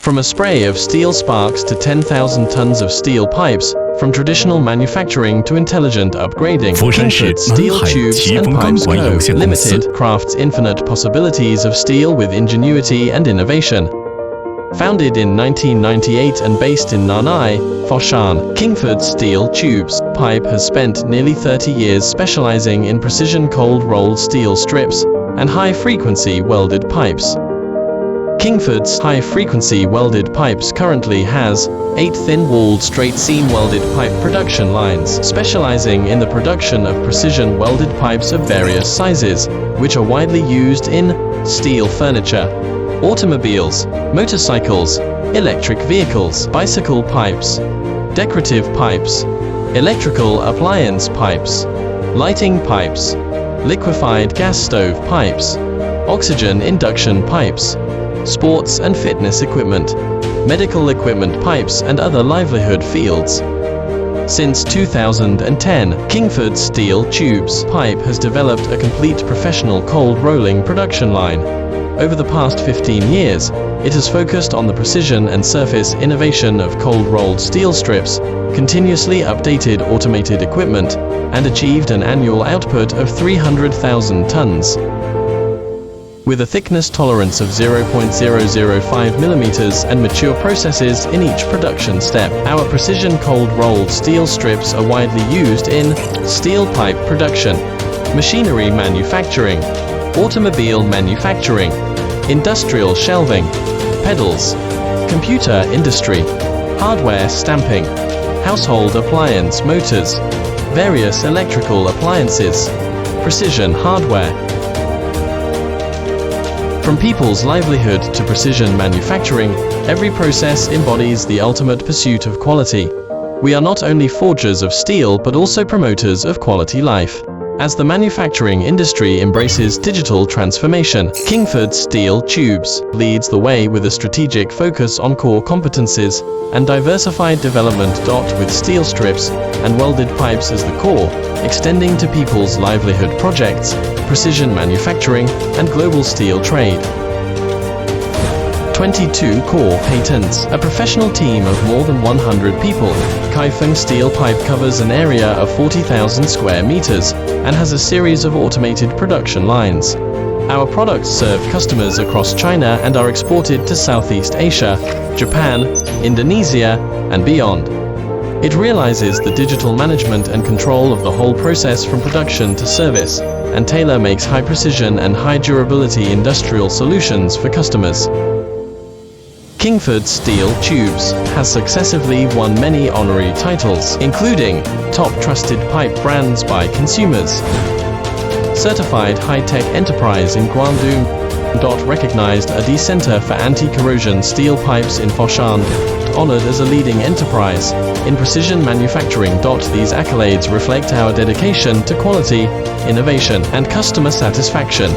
From a spray of steel sparks to 10,000 tons of steel pipes, from traditional manufacturing to intelligent upgrading, KingFord Steel Tubes and Pipes Co. Limited crafts infinite possibilities of steel with ingenuity and innovation. Founded in 1998 and based in Nanhai, Foshan, KingFord Steel Tubes Pipe has spent nearly 30 years specializing in precision cold-rolled steel strips and high-frequency welded pipes. KingFord's high-frequency welded pipes currently has 8 thin-walled straight-seam welded pipe production lines, specializing in the production of precision welded pipes of various sizes, which are widely used in steel furniture, automobiles, motorcycles, electric vehicles, bicycle pipes, decorative pipes, electrical appliance pipes, lighting pipes, liquefied gas stove pipes, oxygen induction pipes, sports and fitness equipment, medical equipment pipes and other livelihood fields. Since 2010, KingFord Steel Tubes Pipe has developed a complete professional cold rolling production line. Over the past 15 years, it has focused on the precision and surface innovation of cold-rolled steel strips, continuously updated automated equipment, and achieved an annual output of 300,000 tons. With a thickness tolerance of 0.005 millimeters and mature processes in each production step, our precision cold-rolled steel strips are widely used in steel pipe production, machinery manufacturing, automobile manufacturing, industrial shelving, pedals, computer industry, hardware stamping, household appliance motors, various electrical appliances, precision hardware. From people's livelihood to precision manufacturing, every process embodies the ultimate pursuit of quality. We are not only forgers of steel but also promoters of quality life. As the manufacturing industry embraces digital transformation, KingFord Steel Tubes leads the way with a strategic focus on core competencies and diversified development. With steel strips and welded pipes as the core, extending to people's livelihood projects, precision manufacturing, and global steel trade. 22 core patents. A professional team of more than 100 people. KingFord Steel Pipe covers an area of 40,000 square meters and has a series of automated production lines. Our products serve customers across China and are exported to Southeast Asia, Japan, Indonesia, and beyond. It realizes the digital management and control of the whole process from production to service, and tailor-makes high-precision and high-durability industrial solutions for customers. KingFord Steel Tubes has successively won many honorary titles, including Top Trusted Pipe Brands by Consumers, Certified High-Tech Enterprise in Guangdong, recognized a Center for Anti-Corrosion Steel Pipes in Foshan, honored as a leading enterprise in precision manufacturing. These accolades reflect our dedication to quality, innovation, and customer satisfaction.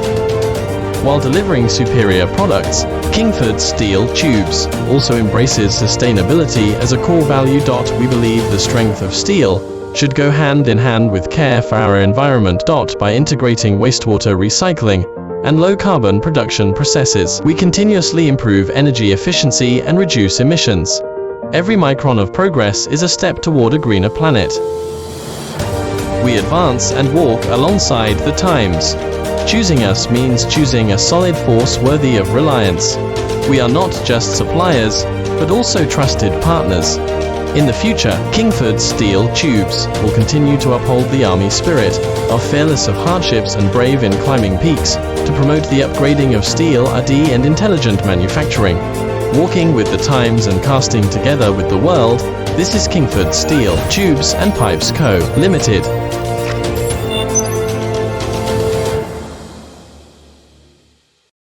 While delivering superior products, KingFord Steel Tubes also embraces sustainability as a core value. We believe the strength of steel should go hand in hand with care for our environment. By integrating wastewater recycling and low-carbon production processes, we continuously improve energy efficiency and reduce emissions. Every micron of progress is a step toward a greener planet. We advance and walk alongside the times. Choosing us means choosing a solid force worthy of reliance. We are not just suppliers, but also trusted partners. In the future, KingFord Steel Tubes will continue to uphold the Army spirit of fearless of hardships and brave in climbing peaks, to promote the upgrading of steel R&D and intelligent manufacturing. Walking with the times and casting together with the world, this is KingFord Steel Tubes and Pipes Co. Limited.